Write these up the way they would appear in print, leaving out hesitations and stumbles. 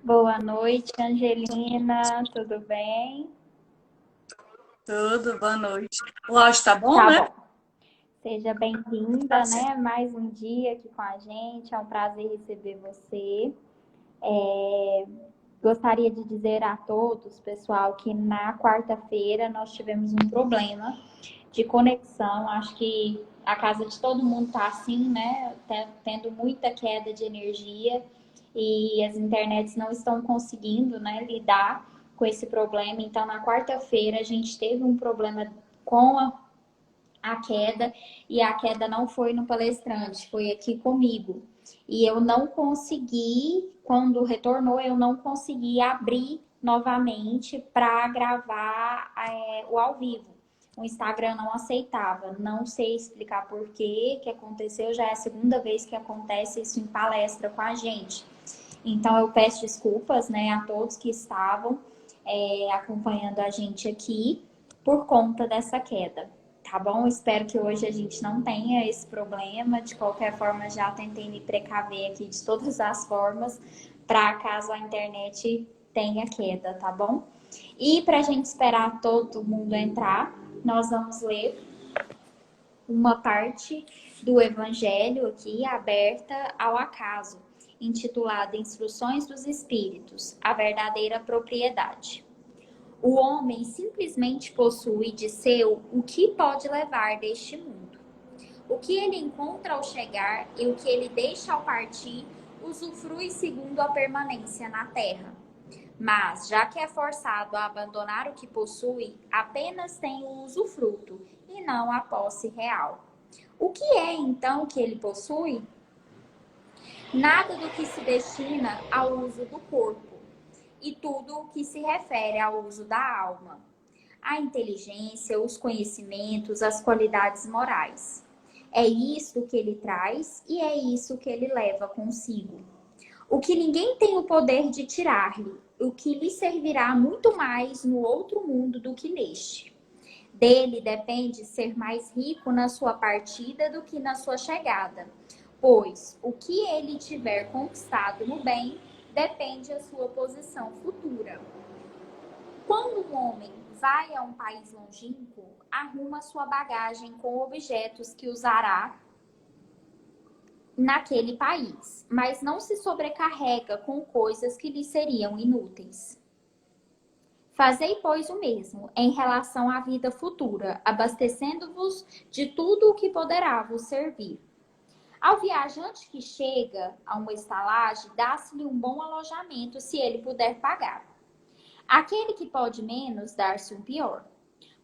Boa noite, Angelina. Tudo bem? Tudo, boa noite. O áudio tá bom, Tá né? bom. Seja Tá bem-vinda, certo. né? Mais um dia aqui com a gente. É um prazer receber você. Gostaria de dizer a todos, pessoal, que na quarta-feira nós tivemos um problema de conexão. Acho que a casa de todo mundo tá assim, né? Tendo muita queda de energia e as internets não estão conseguindo, né, lidar com esse problema. Então, na quarta-feira a gente teve um problema com a queda, e a queda não foi no palestrante, foi aqui comigo. E eu não consegui, quando retornou, eu não consegui abrir novamente para gravar o ao vivo. O Instagram não aceitava, não sei explicar por que aconteceu, já é a segunda vez que acontece isso em palestra com a gente. Então eu peço desculpas, né, a todos que estavam acompanhando a gente aqui por conta dessa queda. Tá bom? Espero que hoje a gente não tenha esse problema. De qualquer forma, já tentei me precaver aqui de todas as formas, para caso a internet tenha queda, tá bom? E para a gente esperar todo mundo entrar, nós vamos ler uma parte do Evangelho aqui aberta ao acaso, intitulada Instruções dos Espíritos, a verdadeira propriedade. O homem simplesmente possui de seu o que pode levar deste mundo. O que ele encontra ao chegar e o que ele deixa ao partir, usufrui segundo a permanência na terra. Mas, já que é forçado a abandonar o que possui, apenas tem o usufruto e não a posse real. O que é então que ele possui? Nada do que se destina ao uso do corpo, e tudo o que se refere ao uso da alma, a inteligência, os conhecimentos, as qualidades morais. É isso que ele traz e é isso que ele leva consigo. O que ninguém tem o poder de tirar-lhe, o que lhe servirá muito mais no outro mundo do que neste. Dele depende ser mais rico na sua partida do que na sua chegada, pois o que ele tiver conquistado no bem depende da sua posição futura. Quando um homem vai a um país longínquo, arruma sua bagagem com objetos que usará naquele país, mas não se sobrecarrega com coisas que lhe seriam inúteis. Fazei, pois, o mesmo em relação à vida futura, abastecendo-vos de tudo o que poderá vos servir. Ao viajante que chega a uma estalagem, dá-se-lhe um bom alojamento, se ele puder pagar. Aquele que pode menos, dar-se um pior.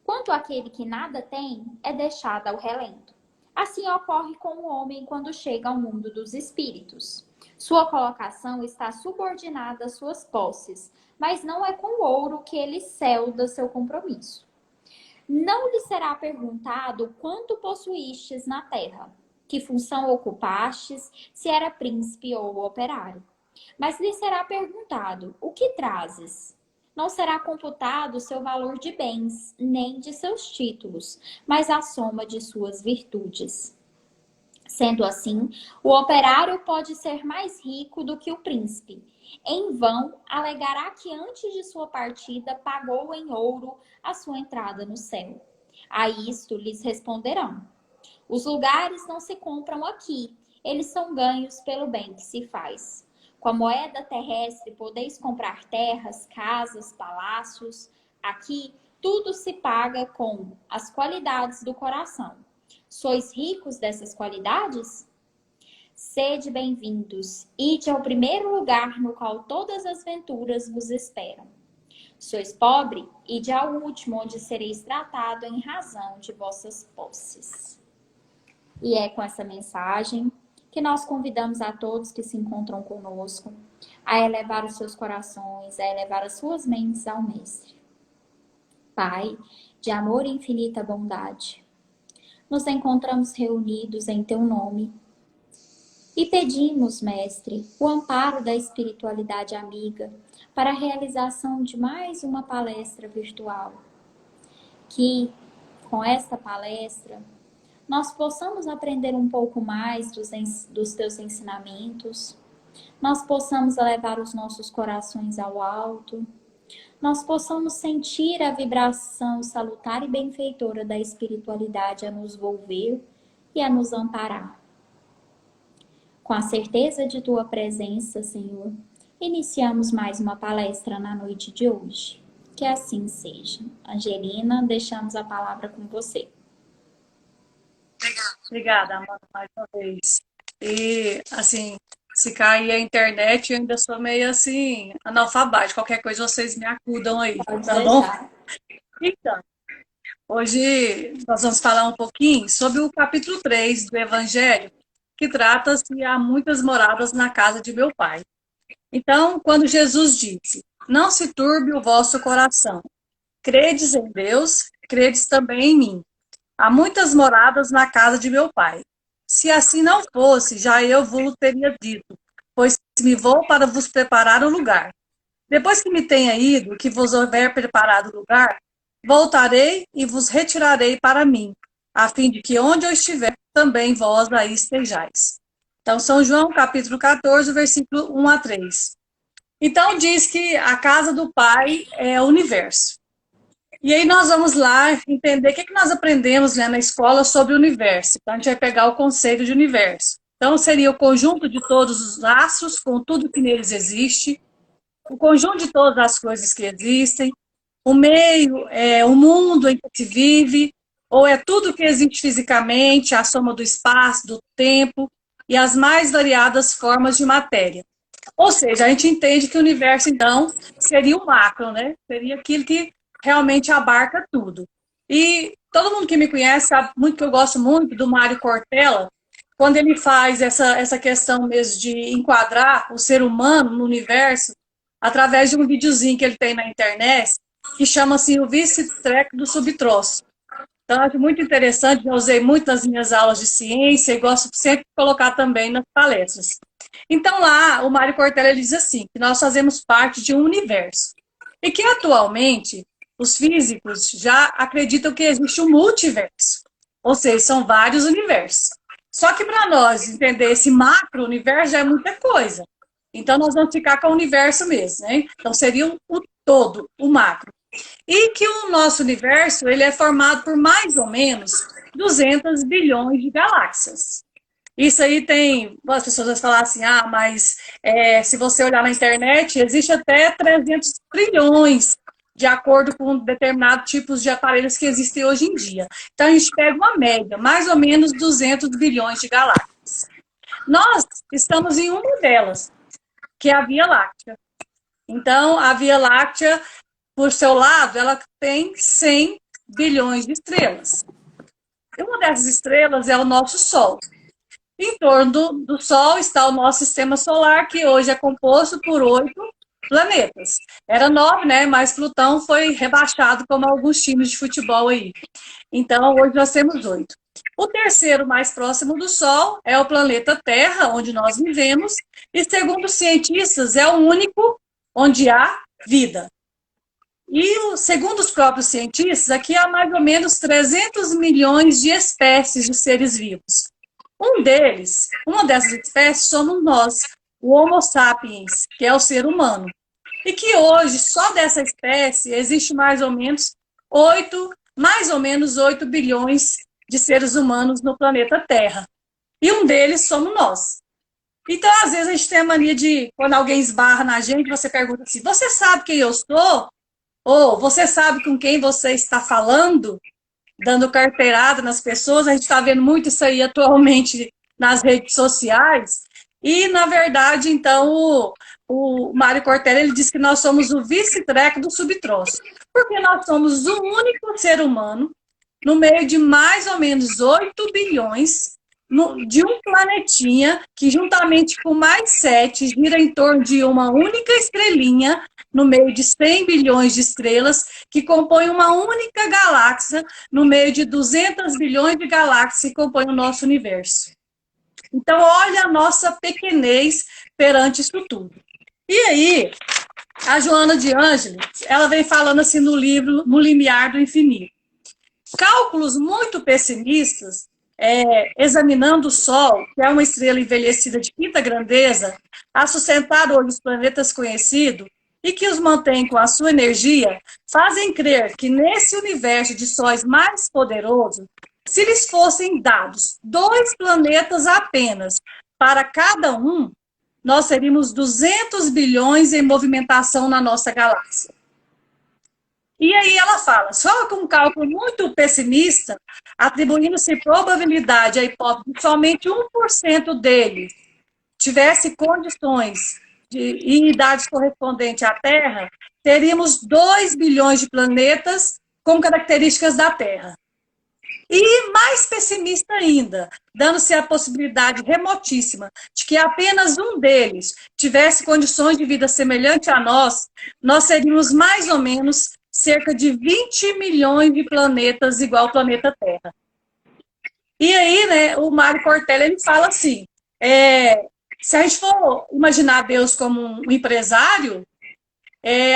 Quanto àquele que nada tem, é deixado ao relento. Assim ocorre com o homem quando chega ao mundo dos espíritos. Sua colocação está subordinada às suas posses, mas não é com ouro que ele selda seu compromisso. Não lhe será perguntado quanto possuístes na terra, que função ocupastes, se era príncipe ou operário. Mas lhe será perguntado: o que trazes? Não será computado o seu valor de bens, nem de seus títulos, mas a soma de suas virtudes. Sendo assim, o operário pode ser mais rico do que o príncipe. Em vão, alegará que antes de sua partida pagou em ouro a sua entrada no céu. A isto lhes responderão: os lugares não se compram aqui, eles são ganhos pelo bem que se faz. Com a moeda terrestre podeis comprar terras, casas, palácios. Aqui tudo se paga com as qualidades do coração. Sois ricos dessas qualidades? Sede bem-vindos, ide ao primeiro lugar no qual todas as venturas vos esperam. Sois pobre? Ide ao último, onde sereis tratado em razão de vossas posses. E é com essa mensagem que nós convidamos a todos que se encontram conosco a elevar os seus corações, a elevar as suas mentes ao Mestre. Pai, de amor e infinita bondade, nos encontramos reunidos em Teu nome e pedimos, Mestre, o amparo da espiritualidade amiga para a realização de mais uma palestra virtual. Que, com esta palestra, nós possamos aprender um pouco mais dos teus ensinamentos, nós possamos elevar os nossos corações ao alto, nós possamos sentir a vibração salutar e benfeitora da espiritualidade a nos envolver e a nos amparar. Com a certeza de Tua presença, Senhor, iniciamos mais uma palestra na noite de hoje. Que assim seja. Angelina, deixamos a palavra com você. Obrigada, Amanda, mais uma vez. E, assim, se cair a internet, eu ainda sou meio, assim, analfabeta. Qualquer coisa, vocês me acudam aí, Pode tá bom? deixar. Então, hoje nós vamos falar um pouquinho sobre o capítulo 3 do Evangelho, que trata-se há muitas moradas na casa de meu pai. Então, quando Jesus disse, não se turbe o vosso coração, credes em Deus, credes também em mim. Há muitas moradas na casa de meu pai. Se assim não fosse, já eu vos teria dito, pois me vou para vos preparar um lugar. Depois que me tenha ido, que vos houver preparado o lugar, voltarei e vos retirarei para mim, a fim de que onde eu estiver, também vós aí estejais. Então, São João, capítulo 14, versículo 1 a 3. Então, diz que a casa do Pai é o universo. E aí nós vamos lá entender o que nós aprendemos, né, na escola sobre o universo. Então, a gente vai pegar o conceito de universo. Então, seria o conjunto de todos os astros, com tudo que neles existe, o conjunto de todas as coisas que existem, o meio, o mundo em que se vive, ou é tudo que existe fisicamente, a soma do espaço, do tempo e as mais variadas formas de matéria. Ou seja, a gente entende que o universo, então, seria o macro, né? Seria aquilo que realmente abarca tudo. E todo mundo que me conhece sabe muito que eu gosto muito do Mário Cortella, quando ele faz essa questão mesmo de enquadrar o ser humano no universo através de um videozinho que ele tem na internet, que chama assim o vice-treco do subtroço. Então, acho muito interessante, eu usei muito nas minhas aulas de ciência e gosto sempre de colocar também nas palestras. Então, lá, o Mário Cortella ele diz assim, que nós fazemos parte de um universo. E que, atualmente, os físicos já acreditam que existe um multiverso. Ou seja, são vários universos. Só que para nós entender esse macro-universo já é muita coisa. Então, nós vamos ficar com o universo mesmo, né? Então, seria o todo, o macro. E que o nosso universo ele é formado por mais ou menos 200 bilhões de galáxias. Isso aí tem, as pessoas vão falar assim, mas se você olhar na internet, existe até 300 trilhões, de acordo com determinados tipos de aparelhos que existem hoje em dia. Então, a gente pega uma média, mais ou menos 200 bilhões de galáxias. Nós estamos em uma delas, que é a Via Láctea. Então, a Via Láctea, por seu lado, ela tem 100 bilhões de estrelas. E uma dessas estrelas é o nosso Sol. Em torno do Sol está o nosso sistema solar, que hoje é composto por 8 planetas. Era 9, né? Mas Plutão foi rebaixado como alguns times de futebol aí. Então, hoje nós temos 8. O terceiro mais próximo do Sol é o planeta Terra, onde nós vivemos, e segundo os cientistas, é o único onde há vida. E, segundo os próprios cientistas, aqui há mais ou menos 300 milhões de espécies de seres vivos. Uma dessas espécies somos nós, o Homo sapiens, que é o ser humano. E que hoje, só dessa espécie, existe mais ou menos 8 bilhões de seres humanos no planeta Terra. E um deles somos nós. Então, às vezes, a gente tem a mania de, quando alguém esbarra na gente, você pergunta assim, você sabe quem eu sou? Ou você sabe com quem você está falando? Dando carteirada nas pessoas, a gente está vendo muito isso aí atualmente nas redes sociais. E, na verdade, então, o Mário Cortella ele diz que nós somos o vice-treco do subtroço. Porque nós somos o único ser humano no meio de mais ou menos 8 bilhões de um planetinha que, juntamente com mais 7, gira em torno de uma única estrelinha no meio de 100 bilhões de estrelas, que compõem uma única galáxia no meio de 200 bilhões de galáxias que compõem o nosso universo. Então, olha a nossa pequenez perante isso tudo. E aí, a Joana de Ângeles, ela vem falando assim no livro No Limiar do Infinito. Cálculos muito pessimistas, examinando o Sol, que é uma estrela envelhecida de quinta grandeza, a sustentar hoje os planetas conhecidos e que os mantém com a sua energia, fazem crer que nesse universo de sóis mais poderoso, se lhes fossem dados 2 planetas apenas para cada um, nós teríamos 200 bilhões em movimentação na nossa galáxia. E aí ela fala, só com um cálculo muito pessimista, atribuindo-se probabilidade à hipótese de somente 1% deles tivesse condições e idades correspondentes à Terra, teríamos 2 bilhões de planetas com características da Terra. E mais pessimista ainda, dando-se a possibilidade remotíssima de que apenas um deles tivesse condições de vida semelhante a nós, nós seríamos mais ou menos cerca de 20 milhões de planetas igual ao planeta Terra. E aí, né, o Mário Cortella, ele fala assim, se a gente for imaginar Deus como um empresário,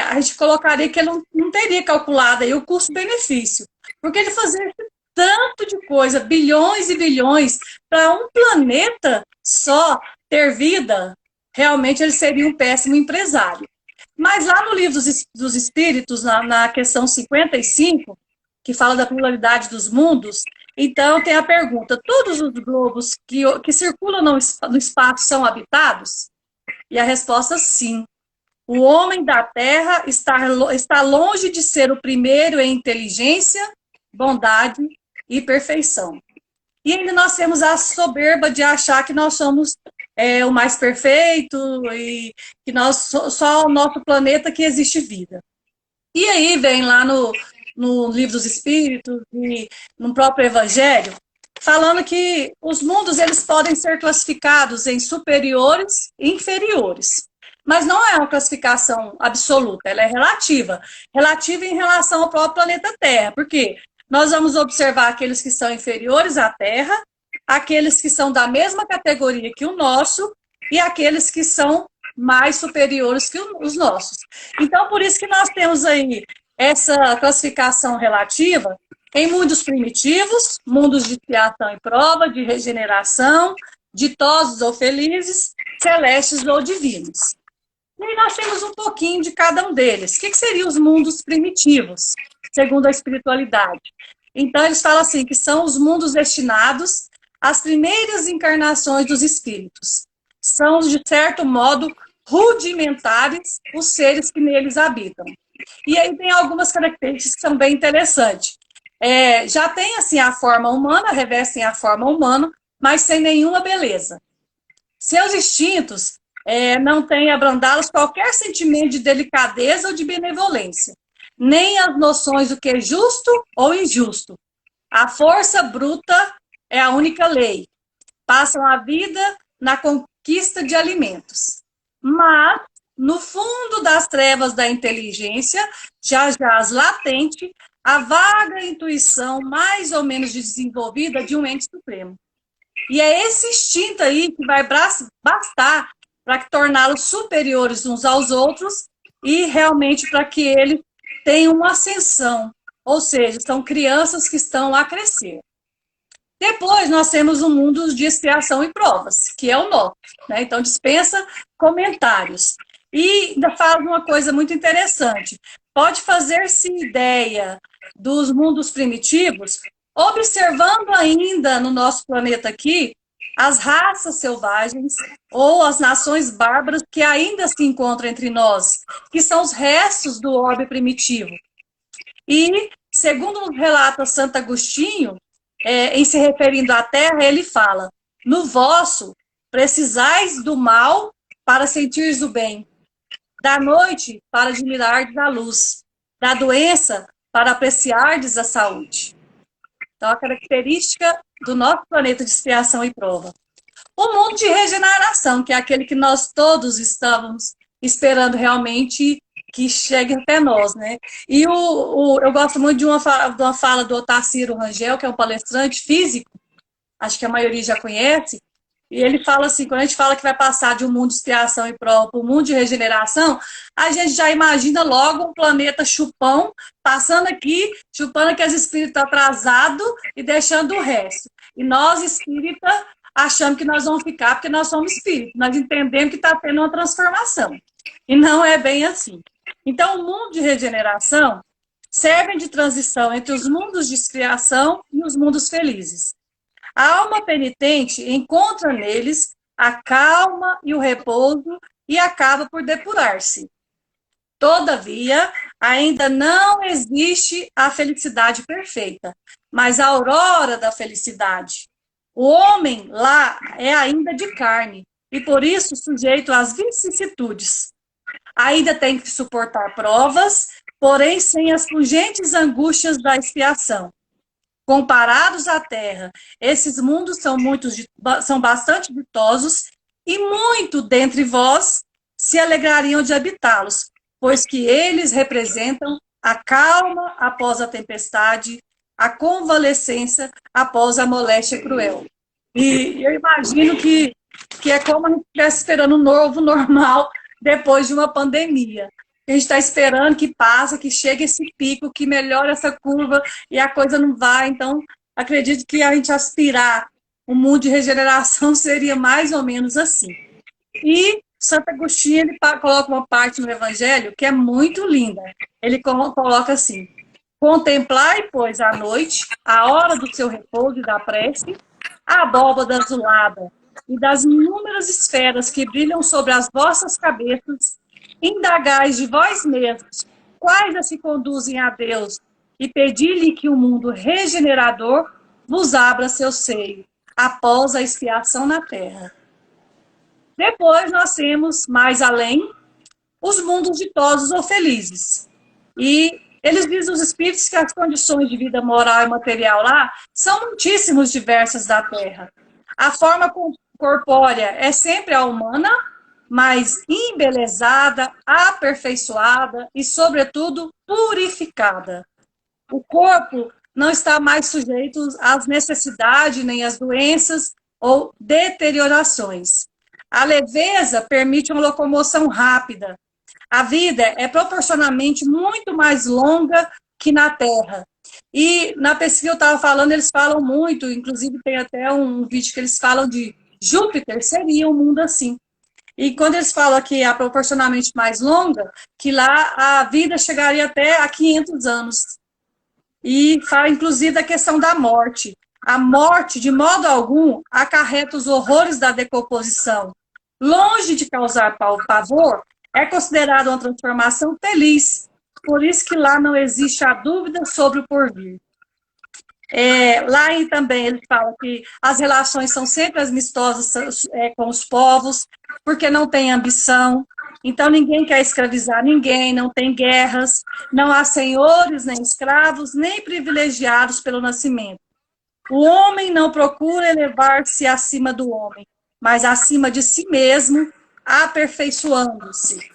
a gente colocaria que ele não teria calculado aí o custo-benefício, porque ele fazia tanto de coisa, bilhões e bilhões, para um planeta só ter vida, realmente ele seria um péssimo empresário. Mas lá no livro dos Espíritos, na questão 55, que fala da pluralidade dos mundos, então tem a pergunta, todos os globos que circulam no espaço são habitados? E a resposta, sim. O homem da Terra está longe de ser o primeiro em inteligência, bondade e perfeição. E ainda nós temos a soberba de achar que nós somos o mais perfeito e que só o nosso planeta que existe vida. E aí vem lá no livro dos Espíritos e no próprio Evangelho, falando que os mundos eles podem ser classificados em superiores e inferiores. Mas não é uma classificação absoluta, ela é relativa. Relativa em relação ao próprio planeta Terra. Por quê? Nós vamos observar aqueles que são inferiores à Terra, aqueles que são da mesma categoria que o nosso e aqueles que são mais superiores que os nossos. Então, por isso que nós temos aí essa classificação relativa em mundos primitivos, mundos de criação e prova, de regeneração, ditosos ou felizes, celestes ou divinos. E aí nós temos um pouquinho de cada um deles. O que seriam os mundos primitivos, segundo a espiritualidade? Então, eles falam assim, que são os mundos destinados às primeiras encarnações dos espíritos. São, de certo modo, rudimentares os seres que neles habitam. E aí tem algumas características que são bem interessantes. Já tem, assim, a forma humana, revestem a forma humana, mas sem nenhuma beleza. Seus instintos não têm abrandá-los qualquer sentimento de delicadeza ou de benevolência, nem as noções do que é justo ou injusto. A força bruta é a única lei. Passam a vida na conquista de alimentos. Mas, no fundo das trevas da inteligência, já jaz latente a vaga intuição mais ou menos desenvolvida de um ente supremo. E é esse instinto aí que vai bastar para torná-los superiores uns aos outros e realmente para que eles tenham uma ascensão, ou seja, são crianças que estão a crescer. Depois nós temos um mundo de expiação e provas, que é o nosso, né? Então dispensa comentários. E ainda fala uma coisa muito interessante, pode fazer-se ideia dos mundos primitivos, observando ainda no nosso planeta aqui, as raças selvagens ou as nações bárbaras que ainda se encontram entre nós, que são os restos do orbe primitivo. E, segundo nos relata Santo Agostinho, em se referindo à Terra, ele fala, no vosso precisais do mal para sentires o bem, da noite para admirardes a luz, da doença para apreciardes a saúde. Então, a característica do nosso planeta de expiação e prova. O mundo de regeneração, que é aquele que nós todos estamos esperando realmente que chegue até nós, né? E eu gosto muito de uma fala do Otacílio Rangel, que é um palestrante físico, acho que a maioria já conhece, e ele fala assim, quando a gente fala que vai passar de um mundo de expiação e prova para um mundo de regeneração, a gente já imagina logo um planeta chupão, passando aqui, chupando aqueles espíritos atrasados e deixando o resto. E nós, espírita, achando que nós vamos ficar porque nós somos espíritos. Nós entendemos que está tendo uma transformação. E não é bem assim. Então, o mundo de regeneração serve de transição entre os mundos de expiação e os mundos felizes. A alma penitente encontra neles a calma e o repouso e acaba por depurar-se. Todavia, ainda não existe a felicidade perfeita, mas a aurora da felicidade. O homem lá é ainda de carne e por isso sujeito às vicissitudes. Ainda tem que suportar provas, porém sem as pungentes angústias da expiação. Comparados à Terra, esses mundos são bastante ditosos e muito dentre vós se alegrariam de habitá-los, pois que eles representam a calma após a tempestade, a convalescência após a moléstia cruel. E eu imagino que é como a gente estivesse esperando um novo normal depois de uma pandemia. A gente está esperando que passe, que chegue esse pico, que melhore essa curva e a coisa não vai. Então, acredito que a gente aspirar um mundo de regeneração seria mais ou menos assim. E Santo Agostinho, ele coloca uma parte no Evangelho que é muito linda. Ele coloca assim: contemplai, pois, à noite, a hora do seu repouso e da prece, a abóbada azulada e das inúmeras esferas que brilham sobre as vossas cabeças, indagais de vós mesmos quais as se conduzem a Deus e pedi-lhe que o mundo regenerador vos abra seu seio após a expiação na terra. Depois nós temos, mais além, os mundos ditosos ou felizes. E eles dizem os espíritos que as condições de vida moral e material lá são muitíssimos diversas da Terra. A forma corpórea é sempre a humana, mas embelezada, aperfeiçoada e, sobretudo, purificada. O corpo não está mais sujeito às necessidades, nem às doenças ou deteriorações. A leveza permite uma locomoção rápida. A vida é proporcionalmente muito mais longa que na Terra. E na pesquisa que eu estava falando, eles falam muito, inclusive tem até um vídeo que eles falam de Júpiter, seria um mundo assim. E quando eles falam que é proporcionalmente mais longa, que lá a vida chegaria até a 500 anos. E fala, inclusive, da questão da morte. A morte, de modo algum, acarreta os horrores da decomposição. Longe de causar pavor, é considerada uma transformação feliz. Por isso que lá não existe a dúvida sobre o porvir. Lá também ele fala que as relações são sempre amistosas com os povos, porque não tem ambição. Então ninguém quer escravizar ninguém, não tem guerras, não há senhores, nem escravos, nem privilegiados pelo nascimento. O homem não procura elevar-se acima do homem, mas acima de si mesmo, aperfeiçoando-se.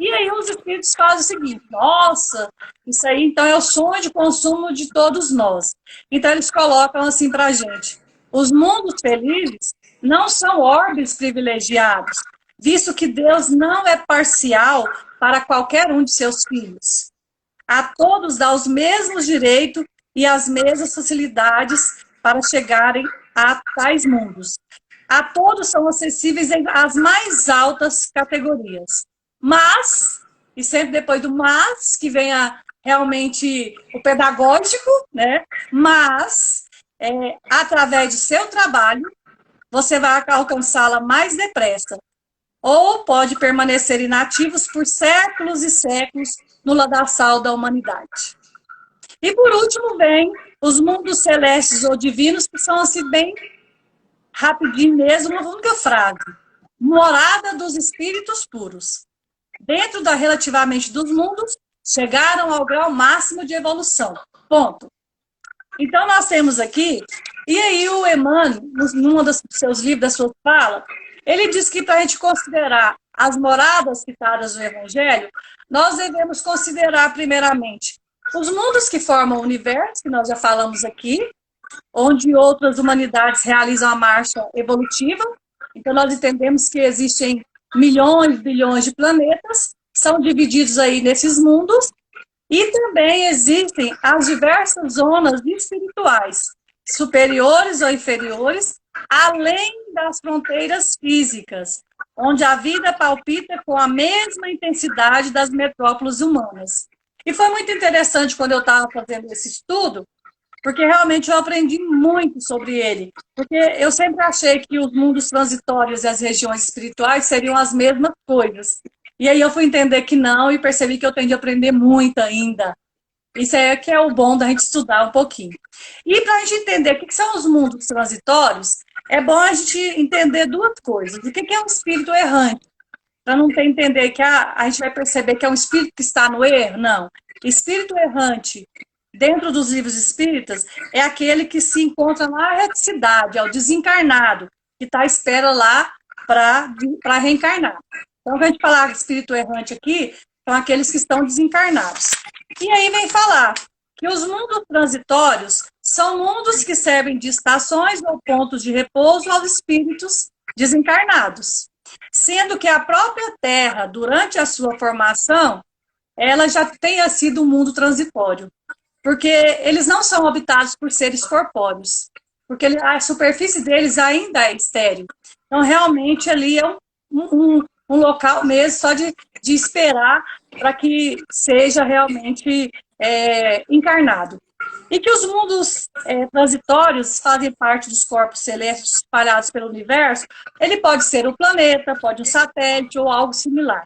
E aí os espíritos fazem o seguinte: nossa, isso aí então é o sonho de consumo de todos nós. Então eles colocam assim para a gente: os mundos felizes não são orbes privilegiados, visto que Deus não é parcial para qualquer um de seus filhos. A todos dá os mesmos direitos e as mesmas facilidades para chegarem a tais mundos. A todos são acessíveis as mais altas categorias. Mas, e sempre depois do mas, que vem realmente o pedagógico, né? Mas, através do seu trabalho, você vai alcançá-la mais depressa. Ou pode permanecer inativos por séculos e séculos no ladaçal da humanidade. E por último vem os mundos celestes ou divinos, que são assim bem rapidinho mesmo, uma única frase: morada dos espíritos puros. Dentro relativamente dos mundos, chegaram ao grau máximo de evolução. Ponto. Então, nós temos aqui, e aí o Emmanuel, num dos seus livros, da sua fala, ele diz que para a gente considerar as moradas citadas no Evangelho, nós devemos considerar, primeiramente, os mundos que formam o universo, que nós já falamos aqui, onde outras humanidades realizam a marcha evolutiva. Então, nós entendemos que existem milhões, bilhões de planetas, são divididos aí nesses mundos, e também existem as diversas zonas espirituais, superiores ou inferiores, além das fronteiras físicas, onde a vida palpita com a mesma intensidade das metrópoles humanas. E foi muito interessante quando eu estava fazendo esse estudo, porque realmente eu aprendi muito sobre ele. Porque eu sempre achei que os mundos transitórios e as regiões espirituais seriam as mesmas coisas. E aí eu fui entender que não e percebi que eu tenho de aprender muito ainda. Isso é que é o bom da gente estudar um pouquinho. E para a gente entender o que são os mundos transitórios, é bom a gente entender duas coisas. O que é um espírito errante? Para não ter entender que a gente vai perceber que é um espírito que está no erro? Não. Espírito errante, dentro dos livros espíritas, é aquele que se encontra na reticidade, é o desencarnado, que está à espera lá para reencarnar. Então, quando a gente falar de espírito errante aqui, são aqueles que estão desencarnados. E aí vem falar que os mundos transitórios são mundos que servem de estações ou pontos de repouso aos espíritos desencarnados. Sendo que a própria Terra, durante a sua formação, ela já tenha sido um mundo transitório. Porque eles não são habitados por seres corpóreos. Porque a superfície deles ainda é estéril. Então, realmente, ali é um local mesmo só de esperar para que seja realmente encarnado. E que os mundos transitórios fazem parte dos corpos celestes espalhados pelo universo. Ele pode ser um planeta, pode um satélite ou algo similar.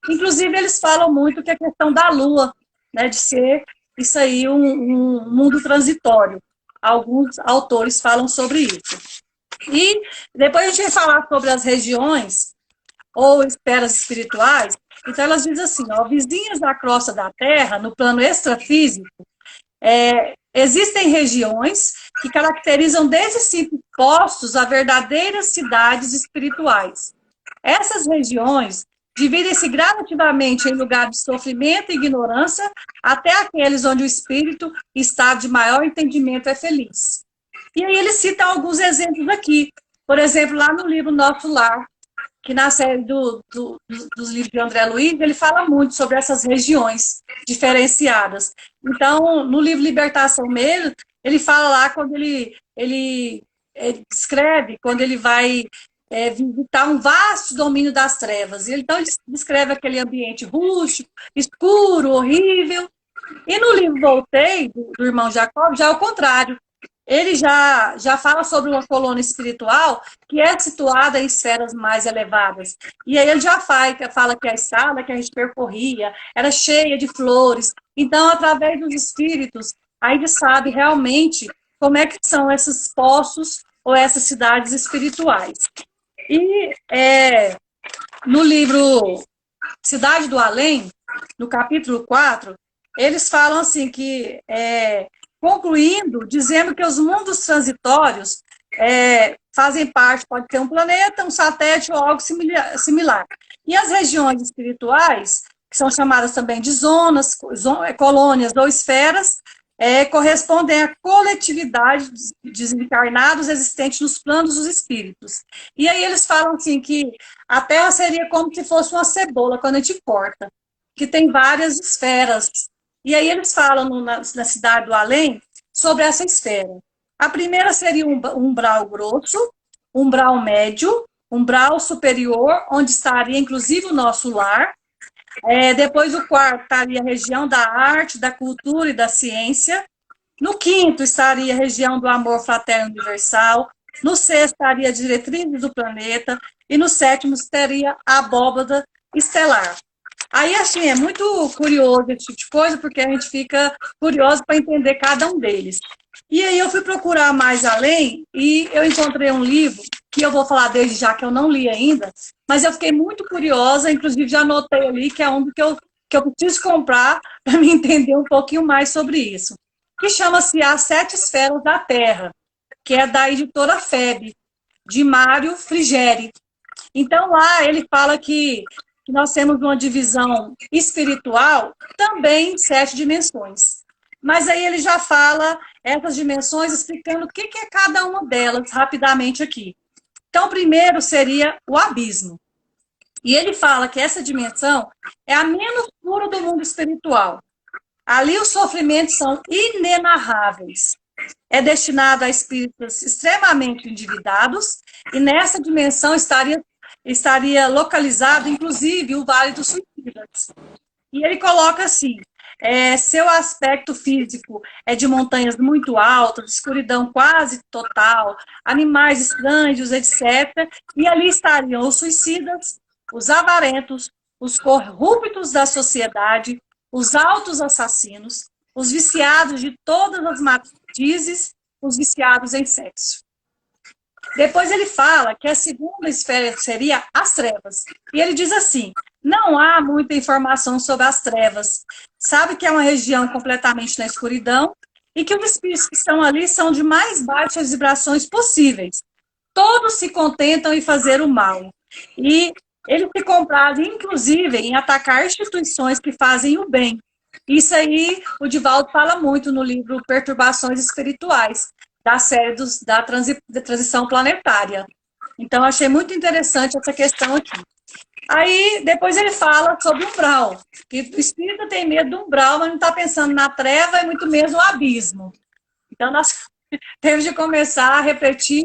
Inclusive, eles falam muito que a questão da Lua, né, de ser isso aí um mundo transitório. Alguns autores falam sobre isso. E depois a gente vai falar sobre as regiões ou esferas espirituais. Então, elas dizem assim, ó, vizinhas da crosta da Terra, no plano extrafísico, existem regiões que caracterizam desde simples postos a verdadeiras cidades espirituais. Essas regiões dividem-se gradativamente em lugares de sofrimento e ignorância, até aqueles onde o espírito, estado de maior entendimento, é feliz. E aí ele cita alguns exemplos aqui. Por exemplo, lá no livro Nosso Lar, que na série dos livros de André Luiz, ele fala muito sobre essas regiões diferenciadas. Então, no livro Libertação mesmo, ele fala lá quando ele descreve, quando ele vai visitar um vasto domínio das trevas. Então, ele descreve aquele ambiente rústico, escuro, horrível. E no livro Voltei, do irmão Jacob, já é o contrário. Ele já fala sobre uma colônia espiritual que é situada em esferas mais elevadas. E aí ele já fala que a estrada que a gente percorria era cheia de flores. Então, através dos espíritos, a gente sabe realmente como é que são esses poços ou essas cidades espirituais. E no livro Cidade do Além, no capítulo 4, eles falam assim que, concluindo, dizendo que os mundos transitórios fazem parte, pode ter um planeta, um satélite ou algo similar. E as regiões espirituais, que são chamadas também de zonas, colônias ou esferas, correspondem à coletividade de desencarnados existentes nos planos dos espíritos. E aí eles falam assim que a Terra seria como se fosse uma cebola quando a gente corta, que tem várias esferas. E aí eles falam na Cidade do Além sobre essa esfera. A primeira seria um umbral grosso, umbral médio, umbral superior, onde estaria inclusive o nosso lar. Depois o quarto estaria a região da arte, da cultura e da ciência. No quinto estaria a região do amor fraterno universal. No sexto estaria a diretrizes do planeta. E no sétimo estaria a abóbada estelar. Aí, assim, é muito curioso esse tipo de coisa, porque a gente fica curioso para entender cada um deles. E aí eu fui procurar mais além e eu encontrei um livro, que eu vou falar desde já, que eu não li ainda, mas eu fiquei muito curiosa, inclusive já anotei ali, que é um que eu preciso comprar para me entender um pouquinho mais sobre isso, que chama-se As Sete Esferas da Terra, que é da editora FEB, de Mário Frigeri. Então, lá ele fala que nós temos uma divisão espiritual também em 7 dimensões. Mas aí ele já fala essas dimensões, explicando o que é cada uma delas, rapidamente aqui. Então, primeiro seria o abismo. E ele fala que essa dimensão é a menos pura do mundo espiritual. Ali os sofrimentos são inenarráveis. é destinado a espíritos extremamente endividados, e nessa dimensão estaria localizado, inclusive, o Vale dos Suicidas. E ele coloca assim, seu aspecto físico é de montanhas muito altas, escuridão quase total, animais estranhos, etc. E ali estariam os suicidas, os avarentos, os corruptos da sociedade, os altos assassinos, os viciados de todas as matizes, os viciados em sexo. Depois ele fala que a segunda esfera seria as trevas. E ele diz assim, não há muita informação sobre as trevas. Sabe que é uma região completamente na escuridão e que os espíritos que estão ali são de mais baixas vibrações possíveis. Todos se contentam em fazer o mal. E eles se comprazem, inclusive, em atacar instituições que fazem o bem. Isso aí o Divaldo fala muito no livro Perturbações Espirituais, da série da transição planetária. Então, achei muito interessante essa questão aqui. Aí, depois ele fala sobre o umbral, que o espírito tem medo do umbral, mas não está pensando na treva e muito menos no abismo. Então, nós temos de começar a refletir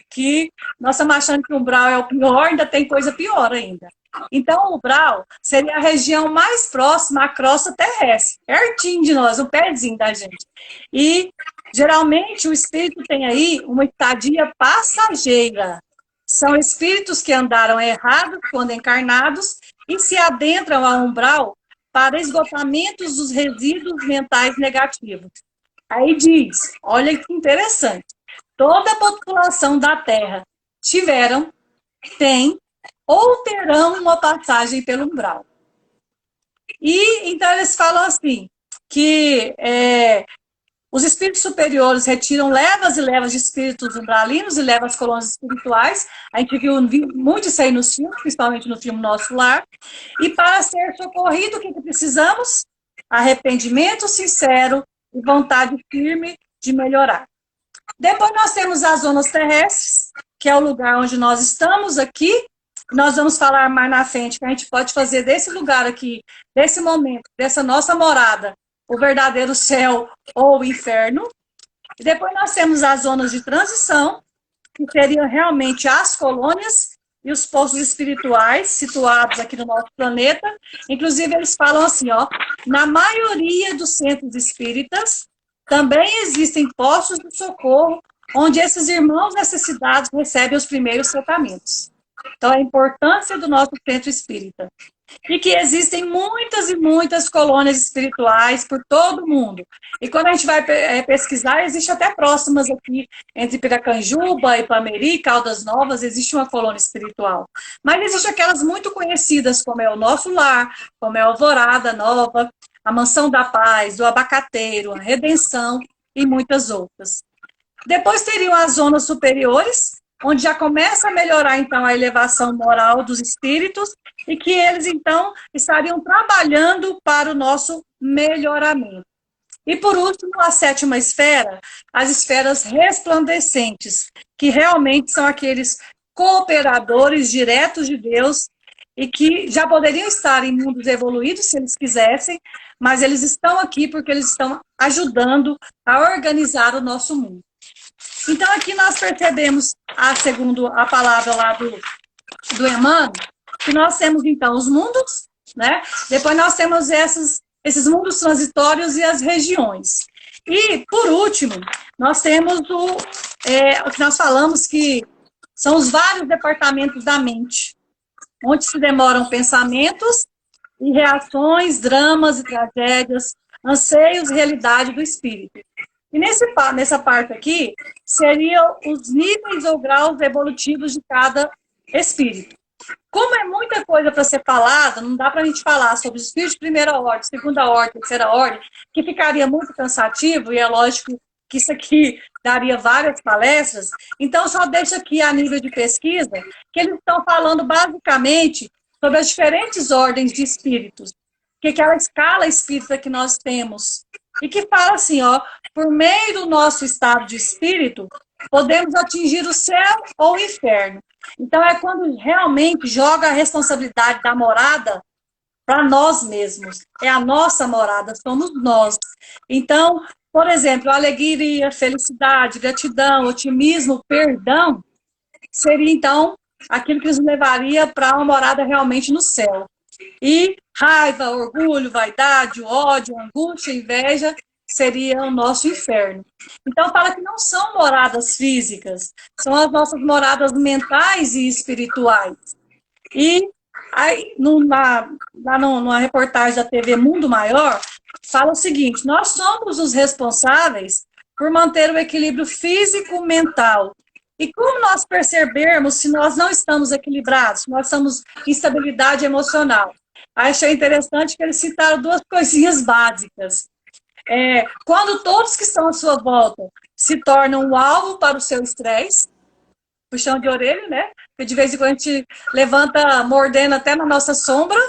que nós estamos achando que o umbral é o pior, ainda tem coisa pior ainda. Então, o umbral seria a região mais próxima à crosta terrestre, pertinho de nós, o pezinho da gente. E, geralmente, o espírito tem aí uma estadia passageira. São espíritos que andaram errados quando encarnados e se adentram ao umbral para esgotamentos dos resíduos mentais negativos. Aí diz, olha que interessante, toda a população da Terra tiveram, tem ou terão uma passagem pelo umbral. E então eles falam assim, que os espíritos superiores retiram levas e levas de espíritos umbralinos e levas colônias espirituais. A gente viu muito isso aí nos filmes, principalmente no filme Nosso Lar. E para ser socorrido, o que precisamos? Arrependimento sincero e vontade firme de melhorar. Depois nós temos as zonas terrestres, que é o lugar onde nós estamos aqui. Nós vamos falar mais na frente, que a gente pode fazer desse lugar aqui, desse momento, dessa nossa morada, o verdadeiro céu ou o inferno. E depois nós temos as zonas de transição, que seriam realmente as colônias e os postos espirituais situados aqui no nosso planeta. Inclusive, eles falam assim, ó, na maioria dos centros espíritas, também existem postos de socorro, onde esses irmãos necessitados recebem os primeiros tratamentos. Então, a importância do nosso centro espírita. E que existem muitas e muitas colônias espirituais por todo o mundo. E quando a gente vai pesquisar, existe até próximas aqui, entre Piracanjuba, Ipameri, Caldas Novas, existe uma colônia espiritual. Mas existe aquelas muito conhecidas, como é o Nosso Lar, como é a Alvorada Nova, a Mansão da Paz, o Abacateiro, a Redenção e muitas outras. Depois teriam as zonas superiores, onde já começa a melhorar, então, a elevação moral dos espíritos e que eles, então, estariam trabalhando para o nosso melhoramento. E, por último, a sétima esfera, as esferas resplandecentes, que realmente são aqueles cooperadores diretos de Deus e que já poderiam estar em mundos evoluídos, se eles quisessem, mas eles estão aqui porque eles estão ajudando a organizar o nosso mundo. Então, aqui nós percebemos, segundo a palavra lá do Emmanuel, que nós temos, então, os mundos, né? Depois nós temos esses mundos transitórios e as regiões. E, por último, nós temos o que nós falamos que são os vários departamentos da mente, onde se demoram pensamentos e reações, dramas e tragédias, anseios e realidade do espírito. E nessa parte aqui, seriam os níveis ou graus evolutivos de cada espírito. Como é muita coisa para ser falada, não dá para a gente falar sobre os espíritos de primeira ordem, segunda ordem, terceira ordem, que ficaria muito cansativo, e é lógico que isso aqui daria várias palestras. Então, só deixo aqui a nível de pesquisa, que eles estão falando basicamente sobre as diferentes ordens de espíritos, que é aquela escala espírita que nós temos, e que fala assim, ó, por meio do nosso estado de espírito, podemos atingir o céu ou o inferno. Então, é quando realmente joga a responsabilidade da morada para nós mesmos. É a nossa morada, somos nós. Então, Por exemplo, alegria, felicidade, gratidão, otimismo, perdão, seria então aquilo que nos levaria para uma morada realmente no céu. E raiva, orgulho, vaidade, ódio, angústia, inveja seria o nosso inferno. Então fala que não são moradas físicas, são as nossas moradas mentais e espirituais. E aí, numa reportagem da TV Mundo Maior, fala o seguinte: nós somos os responsáveis por manter o equilíbrio físico-mental. E como nós percebermos se nós não estamos equilibrados, se nós estamos em instabilidade emocional? Achei interessante que eles citaram duas coisinhas básicas. Quando todos que estão à sua volta se tornam um alvo para o seu estresse, puxão de orelha, né? Porque de vez em quando a gente levanta mordendo até na nossa sombra.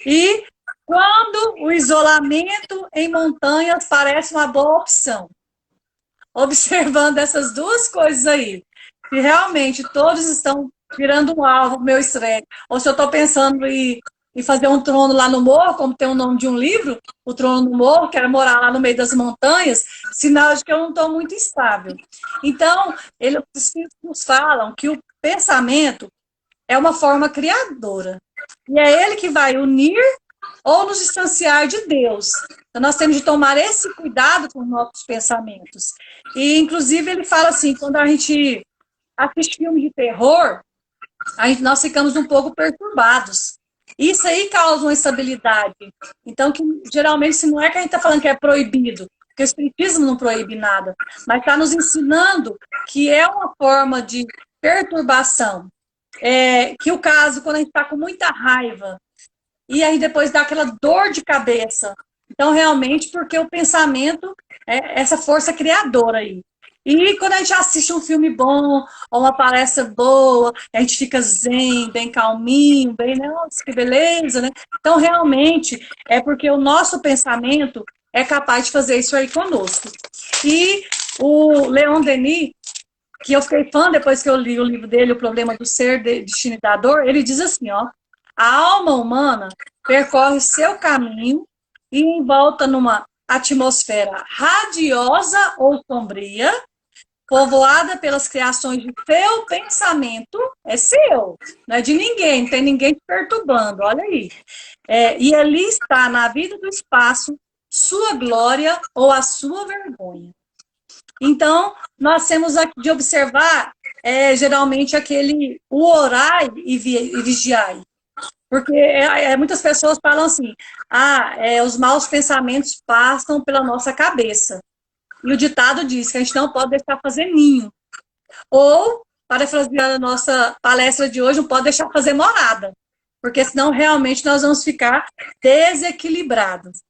E quando o isolamento em montanhas parece uma boa opção. Observando essas duas coisas aí, se realmente todos estão virando um alvo meu estresse, ou se eu estou pensando em fazer um trono lá no morro, como tem o nome de um livro, o Trono no Morro, quero morar lá no meio das montanhas, sinal de que eu não estou muito estável. Então, os espíritos falam que o pensamento é uma forma criadora. E é ele que vai unir ou nos distanciar de Deus. Então, nós temos de tomar esse cuidado com os nossos pensamentos. E, inclusive, ele fala assim, quando a gente assiste filme de terror, nós ficamos um pouco perturbados. Isso aí causa uma instabilidade. Então, que, geralmente, se não é que a gente está falando que é proibido, porque o Espiritismo não proíbe nada, mas está nos ensinando que é uma forma de perturbação. Que o caso, quando a gente está com muita raiva, e aí depois dá aquela dor de cabeça. Então, realmente, porque o pensamento é essa força criadora aí. E quando a gente assiste um filme bom, ou uma palestra boa, a gente fica zen, bem calminho, bem, nossa, que beleza, né? Então, realmente, é porque o nosso pensamento é capaz de fazer isso aí conosco. E o Leon Denis, que eu fiquei fã depois que eu li o livro dele, O Problema do Ser, Destino e da Dor, ele diz assim, ó, a alma humana percorre seu caminho e envolta numa atmosfera radiosa ou sombria, povoada pelas criações de seu pensamento, é seu, não é de ninguém, não tem ninguém te perturbando, olha aí. E ali está, na vida do espaço, sua glória ou a sua vergonha. Então, nós temos de observar, geralmente, o orai e vigiai. Porque muitas pessoas falam assim, os maus pensamentos passam pela nossa cabeça. E o ditado diz que a gente não pode deixar fazer ninho. Ou, parafraseando a nossa palestra de hoje, não pode deixar fazer morada. Porque senão realmente nós vamos ficar desequilibrados.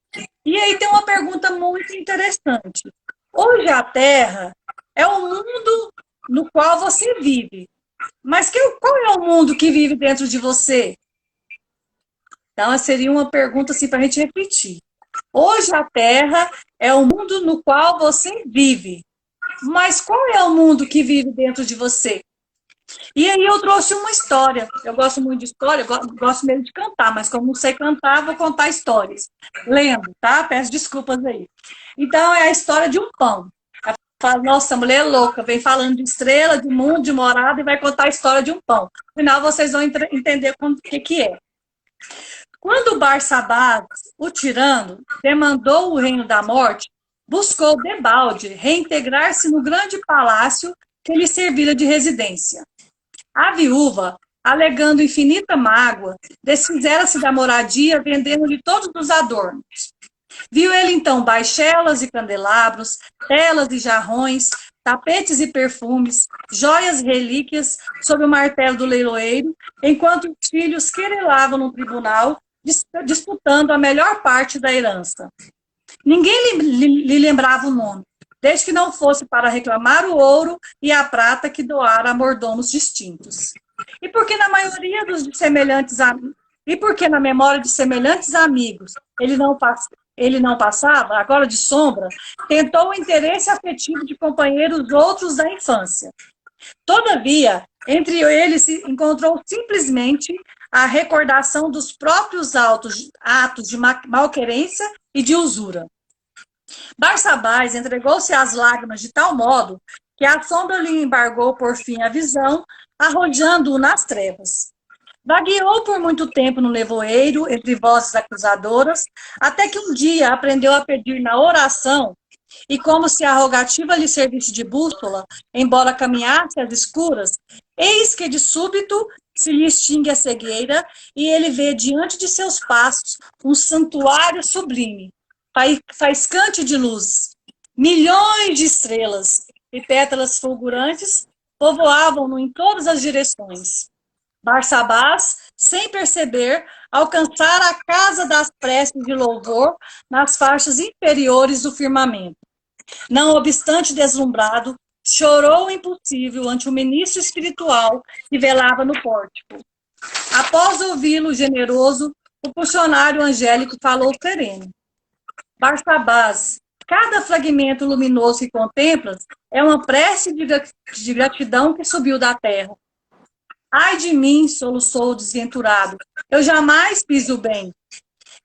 E aí tem uma pergunta muito interessante. Hoje a Terra é o mundo no qual você vive. Mas qual é o mundo que vive dentro de você? Então, seria uma pergunta assim, para a gente repetir. Hoje a Terra é o mundo no qual você vive. Mas qual é o mundo que vive dentro de você? E aí eu trouxe uma história. Eu gosto muito de história, gosto mesmo de cantar, mas como não sei cantar, vou contar histórias. Lendo, tá? Peço desculpas aí. Então, é a história de um pão. Ela fala, nossa, a mulher é louca, vem falando de estrela, de mundo, de morada, e vai contar a história de um pão. No final, vocês vão entender o que é. Quando Barsabás, o tirano, demandou o reino da morte, buscou debalde reintegrar-se no grande palácio que lhe servira de residência. A viúva, alegando infinita mágoa, desfizera-se da moradia, vendendo-lhe todos os adornos. Viu ele então baixelas e candelabros, telas e jarrões, tapetes e perfumes, joias e relíquias sob o martelo do leiloeiro, enquanto os filhos querelavam no tribunal, disputando a melhor parte da herança. Ninguém lhe lembrava o nome, desde que não fosse para reclamar o ouro e a prata que doara a mordomos distintos. E porque na maioria dos semelhantes amigos, e porque na memória de semelhantes amigos ele não passava, agora de sombra, tentou o interesse afetivo de companheiros outros da infância. Todavia, entre eles se encontrou simplesmente a recordação dos próprios atos de malquerência e de usura. Barsabás entregou-se às lágrimas de tal modo que a sombra lhe embargou por fim a visão, arrojando-o nas trevas. Vagueou por muito tempo no nevoeiro, entre vozes acusadoras, até que um dia aprendeu a pedir na oração, e como se a rogativa lhe servisse de bússola, embora caminhasse às escuras, eis que de súbito se lhe extingue a cegueira, e ele vê diante de seus passos um santuário sublime, faiscante de luz. Milhões de estrelas e pétalas fulgurantes povoavam-no em todas as direções. Barsabás, sem perceber, alcançara a casa das preces de louvor nas faixas inferiores do firmamento. Não obstante deslumbrado, chorou o impossível ante o ministro espiritual que velava no pórtico. Após ouvi-lo generoso, o funcionário angélico falou sereno. Barsabás, cada fragmento luminoso que contemplas é uma prece de gratidão que subiu da terra. Ai de mim, soluçou o desventurado, eu jamais fiz o bem.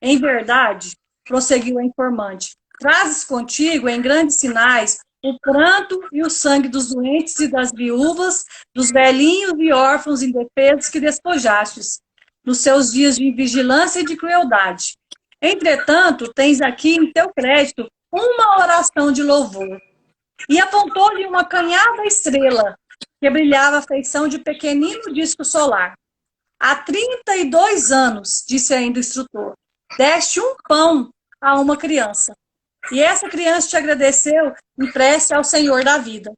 Em verdade, prosseguiu a informante, trazes contigo em grandes sinais o pranto e o sangue dos doentes e das viúvas, dos velhinhos e órfãos indefesos que despojastes, nos seus dias de vigilância e de crueldade. Entretanto, tens aqui em teu crédito uma oração de louvor. E apontou-lhe uma canhada estrela, que brilhava a feição de pequenino disco solar. Há 32 anos, disse ainda o instrutor, deste um pão a uma criança. E essa criança te agradeceu em prece ao Senhor da vida.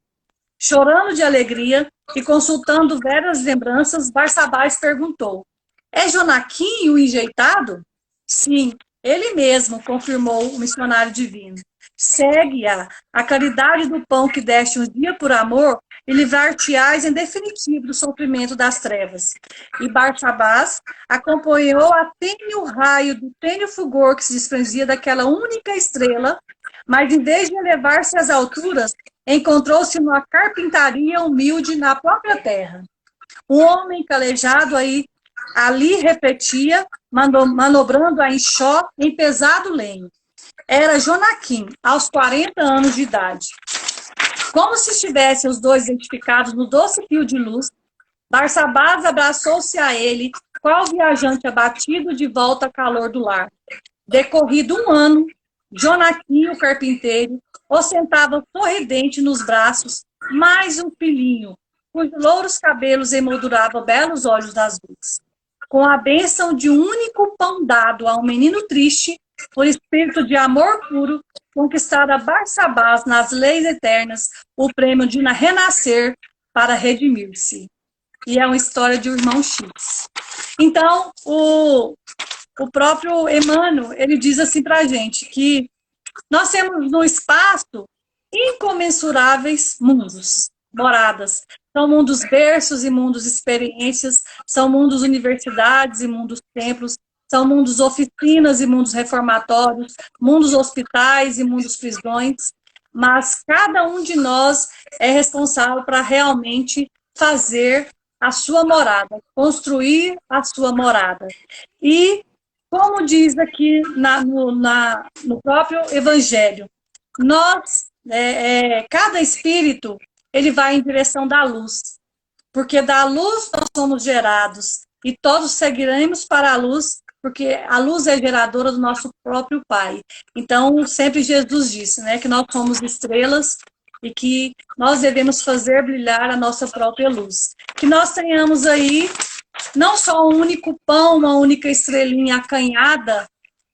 Chorando de alegria e consultando velhas lembranças, Barsabás perguntou, é Jonaquim o enjeitado? Sim, ele mesmo, confirmou o missionário divino. Segue-a, a caridade do pão que deste um dia por amor, e livrar-te-ás em definitivo do sofrimento das trevas. E Barsabás acompanhou a tênue raio do tênue fulgor que se desprendia daquela única estrela, mas em vez de elevar-se às alturas, encontrou-se numa carpintaria humilde na própria terra. Um homem calejado ali refletia, manobrando a enxó em pesado lenho. Era Jonaquim, aos 40 anos de idade. Como se estivessem os dois identificados no doce fio de luz, Barsabás abraçou-se a ele, qual viajante abatido de volta ao calor do lar. Decorrido um ano, Jonaquim, o carpinteiro, ostentava sorridente nos braços mais um filhinho, cujos louros cabelos emolduravam belos olhos azuis. Com a bênção de um único pão dado a um menino triste, por espírito de amor puro, conquistara Barsabás nas leis eternas o prêmio de renascer para redimir-se. E é uma história de um irmão X. Então, o próprio Emmanuel, ele diz assim para a gente, que nós temos no espaço incomensuráveis mundos, moradas. São mundos berços e mundos experiências, são mundos universidades e mundos templos, são mundos oficinas e mundos reformatórios, mundos hospitais e mundos prisões, mas cada um de nós é responsável para realmente fazer a sua morada, construir a sua morada. E, como diz aqui no próprio Evangelho, nós, cada espírito, ele vai em direção da luz, porque da luz nós somos gerados, e todos seguiremos para a luz, porque a luz é geradora do nosso próprio Pai. Então, sempre Jesus disse, né, que nós somos estrelas e que nós devemos fazer brilhar a nossa própria luz. Que nós tenhamos aí não só um único pão, uma única estrelinha acanhada,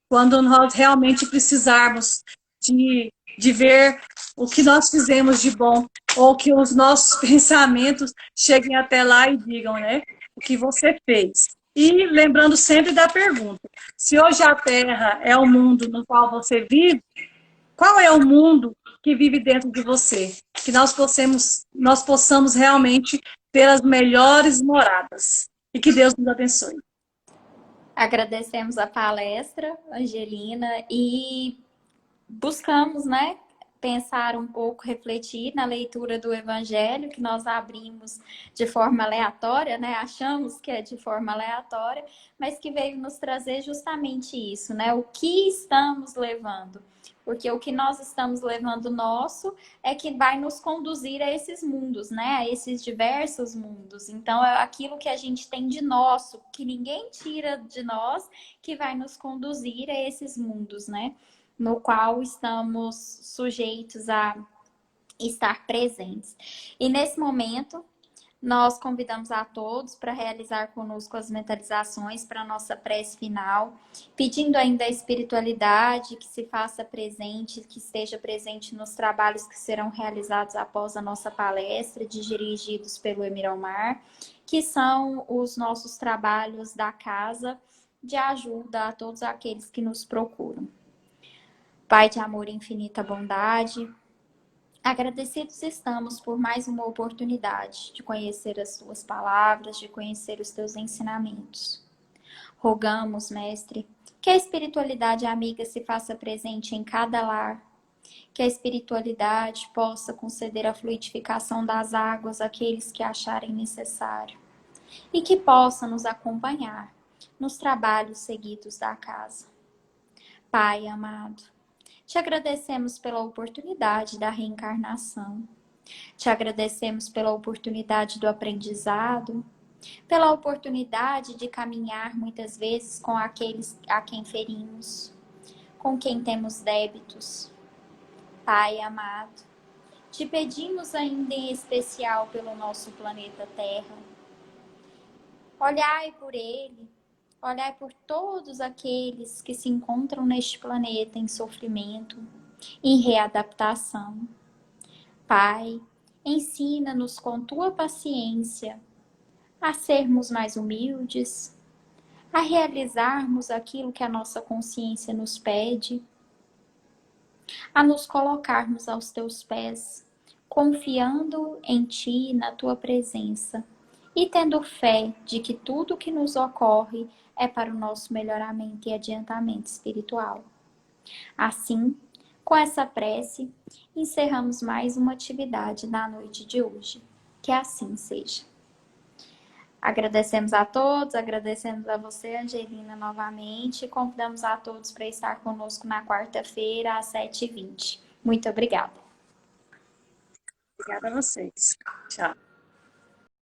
quando nós realmente precisarmos de ver o que nós fizemos de bom, ou que os nossos pensamentos cheguem até lá e digam, né, o que você fez. E lembrando sempre da pergunta, se hoje a Terra é o mundo no qual você vive, qual é o mundo que vive dentro de você? Que nós possamos realmente ter as melhores moradas. E que Deus nos abençoe. Agradecemos a palestra, Angelina, e buscamos, né, pensar um pouco, refletir na leitura do Evangelho, que nós abrimos de forma aleatória, né? Achamos que é de forma aleatória, mas que veio nos trazer justamente isso, né? O que estamos levando? Porque o que nós estamos levando nosso é que vai nos conduzir a esses mundos, né? A esses diversos mundos. Então, é aquilo que a gente tem de nosso, que ninguém tira de nós, que vai nos conduzir a esses mundos, né? No qual estamos sujeitos a estar presentes. E nesse momento, nós convidamos a todos para realizar conosco as mentalizações para a nossa prece final, pedindo ainda a espiritualidade que se faça presente, que esteja presente nos trabalhos que serão realizados após a nossa palestra, dirigidos pelo Emiromar, que são os nossos trabalhos da casa de ajuda a todos aqueles que nos procuram. Pai de amor e infinita bondade, agradecidos estamos por mais uma oportunidade de conhecer as tuas palavras, de conhecer os teus ensinamentos. Rogamos, Mestre, que a espiritualidade amiga se faça presente em cada lar, que a espiritualidade possa conceder a fluidificação das águas àqueles que acharem necessário e que possa nos acompanhar nos trabalhos seguidos da casa. Pai amado, te agradecemos pela oportunidade da reencarnação. Te agradecemos pela oportunidade do aprendizado, pela oportunidade de caminhar muitas vezes com aqueles a quem ferimos, com quem temos débitos. Pai amado, te pedimos ainda em especial pelo nosso planeta Terra. Olhai por ele, olhai por todos aqueles que se encontram neste planeta em sofrimento, em readaptação. Pai, ensina-nos com tua paciência a sermos mais humildes, a realizarmos aquilo que a nossa consciência nos pede, a nos colocarmos aos teus pés, confiando em ti e na tua presença e tendo fé de que tudo que nos ocorre é para o nosso melhoramento e adiantamento espiritual. Assim, com essa prece, encerramos mais uma atividade na noite de hoje. Que assim seja. Agradecemos a todos, agradecemos a você, Angelina, novamente, e convidamos a todos para estar conosco na quarta-feira, às 7h20. Muito obrigada. Obrigada a vocês. Tchau.